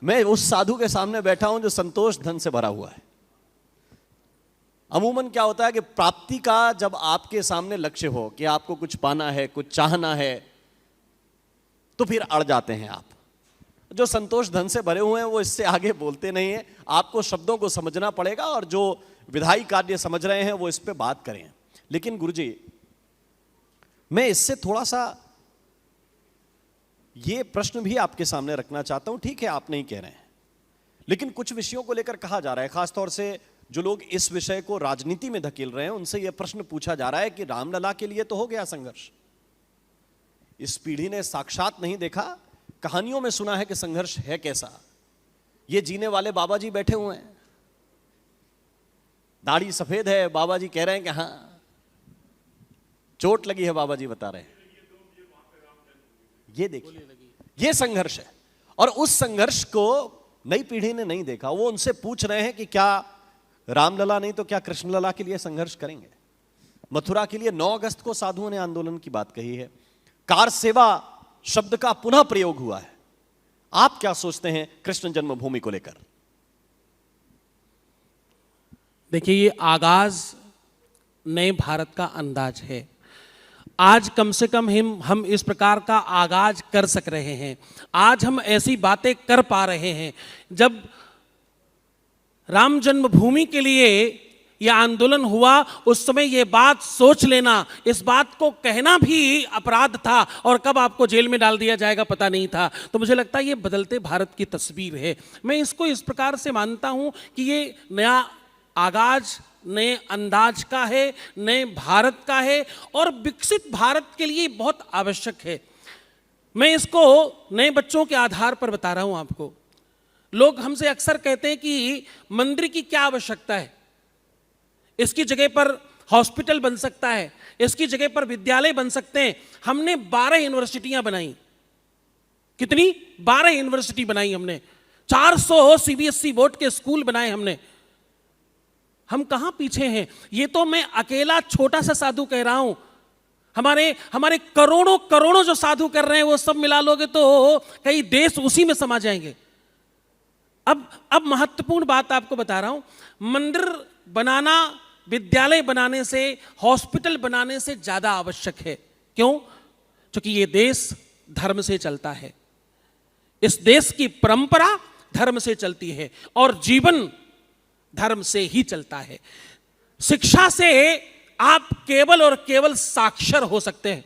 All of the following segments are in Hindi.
मैं उस साधु के सामने बैठा हूं जो संतोष धन से भरा हुआ है। अमूमन क्या होता है कि प्राप्ति का जब आपके सामने लक्ष्य हो कि आपको कुछ पाना है, कुछ चाहना है, तो फिर अड़ जाते हैं आप। जो संतोष धन से भरे हुए हैं वो इससे आगे बोलते नहीं है। आपको शब्दों को समझना पड़ेगा और जो विधायी कार्य समझ रहे हैं वो इस पे बात करें। लेकिन गुरुजी, मैं इससे थोड़ा सा ये प्रश्न भी आपके सामने रखना चाहता हूं। ठीक है, आप नहीं कह रहे हैं, लेकिन कुछ विषयों को लेकर कहा जा रहा है, खासतौर से जो लोग इस विषय को राजनीति में धकेल रहे हैं उनसे यह प्रश्न पूछा जा रहा है कि रामलला के लिए तो हो गया संघर्ष, इस पीढ़ी ने साक्षात नहीं देखा, कहानियों में सुना है कि संघर्ष है कैसा। ये जीने वाले बाबा जी बैठे हुए हैं, दाढ़ी सफेद है, बाबा जी कह रहे हैं कि हाँ चोट लगी है, बाबा जी बता रहे हैं। ये देखिए, ये संघर्ष है और उस संघर्ष को नई पीढ़ी ने नहीं देखा। वो उनसे पूछ रहे हैं कि क्या रामलला नहीं तो क्या कृष्णलला के लिए संघर्ष करेंगे। मथुरा के लिए 9 अगस्त को साधुओं ने आंदोलन की बात कही है। कार सेवा शब्द का पुनः प्रयोग हुआ है। आप क्या सोचते हैं कृष्ण जन्मभूमि को लेकर? देखिए, ये आगाज नए भारत का अंदाज है। आज कम से कम हम इस प्रकार का आगाज कर सक रहे हैं। आज हम ऐसी बातें कर पा रहे हैं। जब राम जन्मभूमि के लिए यह आंदोलन हुआ उस समय यह बात सोच लेना, इस बात को कहना भी अपराध था और कब आपको जेल में डाल दिया जाएगा पता नहीं था। तो मुझे लगता है ये बदलते भारत की तस्वीर है। मैं इसको इस प्रकार से मानता हूं कि ये नया आगाज नए अंदाज का है, नए भारत का है और विकसित भारत के लिए बहुत आवश्यक है। मैं इसको नए बच्चों के आधार पर बता रहा हूं आपको। लोग हमसे अक्सर कहते हैं कि मंदिर की क्या आवश्यकता है, इसकी जगह पर हॉस्पिटल बन सकता है, इसकी जगह पर विद्यालय बन सकते हैं। हमने 12 यूनिवर्सिटियां बनाई। कितनी? 12 यूनिवर्सिटी बनाई हमने। 400 सीबीएसई बोर्ड के स्कूल बनाए हमने। हम कहां पीछे हैं? ये तो मैं अकेला छोटा सा साधु कह रहा हूं। हमारे करोड़ों करोड़ों जो साधु कर रहे हैं वो सब मिला लोगे तो कई देश उसी में समा जाएंगे। अब महत्वपूर्ण बात आपको बता रहा हूं। मंदिर बनाना विद्यालय बनाने से, हॉस्पिटल बनाने से ज्यादा आवश्यक है। क्यों? क्योंकि ये देश धर्म से चलता है। इस देश की परंपरा धर्म से चलती है और जीवन धर्म से ही चलता है। शिक्षा से आप केवल और केवल साक्षर हो सकते हैं,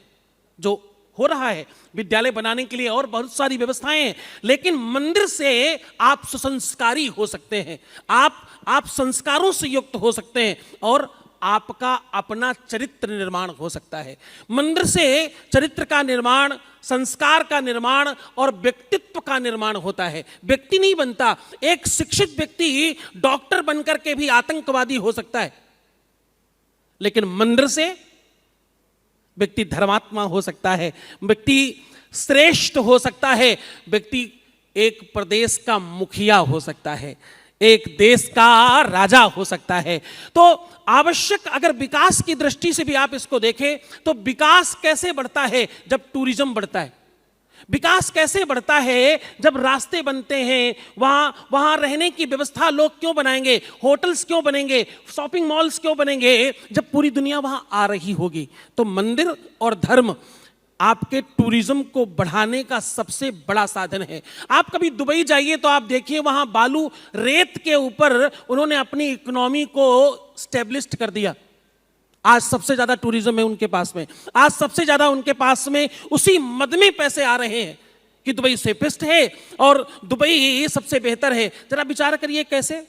जो हो रहा है विद्यालय बनाने के लिए और बहुत सारी व्यवस्थाएं हैं, लेकिन मंदिर से आप सुसंस्कारी हो सकते हैं। आप संस्कारों से युक्त हो सकते हैं और आपका अपना चरित्र निर्माण हो सकता है। मंदिर से चरित्र का निर्माण, संस्कार का निर्माण और व्यक्तित्व का निर्माण होता है। व्यक्ति नहीं बनता। एक शिक्षित व्यक्ति डॉक्टर बनकर के भी आतंकवादी हो सकता है, लेकिन मंदिर से व्यक्ति धर्मात्मा हो सकता है, व्यक्ति श्रेष्ठ हो सकता है, व्यक्ति एक प्रदेश का मुखिया हो सकता है, एक देश का राजा हो सकता है। तो आवश्यक, अगर विकास की दृष्टि से भी आप इसको देखें तो विकास कैसे बढ़ता है? जब टूरिज्म बढ़ता है। विकास कैसे बढ़ता है? जब रास्ते बनते हैं, वहां रहने की व्यवस्था लोग क्यों बनाएंगे? होटल्स क्यों बनेंगे? शॉपिंग मॉल्स क्यों बनेंगे? जब पूरी दुनिया वहां आ रही होगी। तो मंदिर और धर्म आपके टूरिज्म को बढ़ाने का सबसे बड़ा साधन है। आप कभी दुबई जाइए तो आप देखिए, वहां बालू रेत के ऊपर उन्होंने अपनी इकोनॉमी को स्टेब्लिश कर दिया। आज सबसे ज्यादा टूरिज्म है उनके पास में। आज सबसे ज्यादा उनके पास में उसी मद में पैसे आ रहे हैं कि दुबई सेफेस्ट है और दुबई सबसे बेहतर है। जरा विचार करिए कैसे,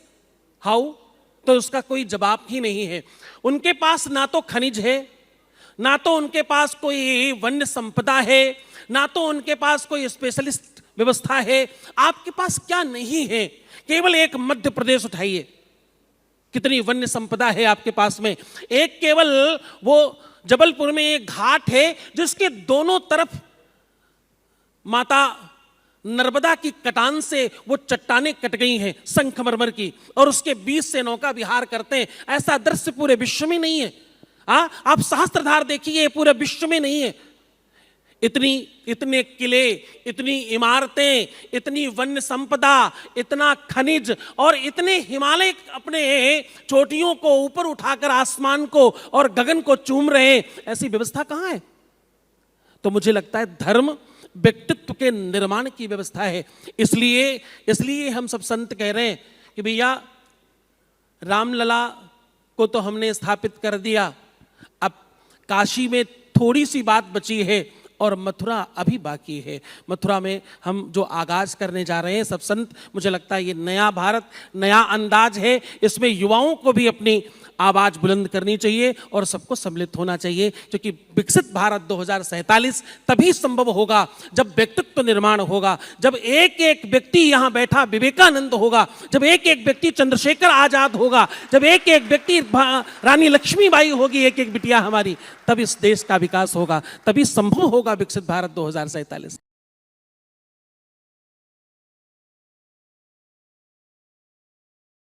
हाउ? तो उसका कोई जवाब ही नहीं है। उनके पास ना तो खनिज है, ना तो उनके पास कोई वन्य संपदा है, ना तो उनके पास कोई स्पेशलिस्ट व्यवस्था है। आपके पास क्या नहीं है? केवल एक मध्य प्रदेश उठाइए, कितनी वन्य संपदा है आपके पास में। एक केवल वो जबलपुर में एक घाट है जिसके दोनों तरफ माता नर्मदा की कटान से वो चट्टानें कट गई हैं संगमरमर की, और उसके बीच से नौका विहार करते हैं। ऐसा दृश्य पूरे विश्व में नहीं है। आप सहस्त्रधार देखिए, पूरे विश्व में नहीं है। इतने किले, इतनी इमारतें, इतनी वन्य संपदा, इतना खनिज और इतने हिमालय अपने चोटियों को ऊपर उठाकर आसमान को और गगन को चूम रहे हैं, ऐसी व्यवस्था कहां है? तो मुझे लगता है धर्म व्यक्तित्व के निर्माण की व्यवस्था है। इसलिए हम सब संत कह रहे हैं कि भैया रामलला को तो हमने स्थापित कर दिया, अब काशी में थोड़ी सी बात बची है और मथुरा अभी बाकी है। मथुरा में हम जो आगाज करने जा रहे हैं सब संत, मुझे लगता है ये नया भारत, नया अंदाज है, इसमें युवाओं को भी अपनी आवाज बुलंद करनी चाहिए और सबको सम्मिलित होना चाहिए, क्योंकि विकसित भारत 2047 तभी संभव होगा जब व्यक्तित्व निर्माण होगा, जब एक एक व्यक्ति यहां बैठा विवेकानंद होगा, जब एक एक व्यक्ति चंद्रशेखर आजाद होगा, जब एक एक व्यक्ति रानी लक्ष्मीबाई होगी, एक एक बिटिया हमारी, तब इस देश का विकास होगा, तभी संभव होगा विकसित भारत 2047।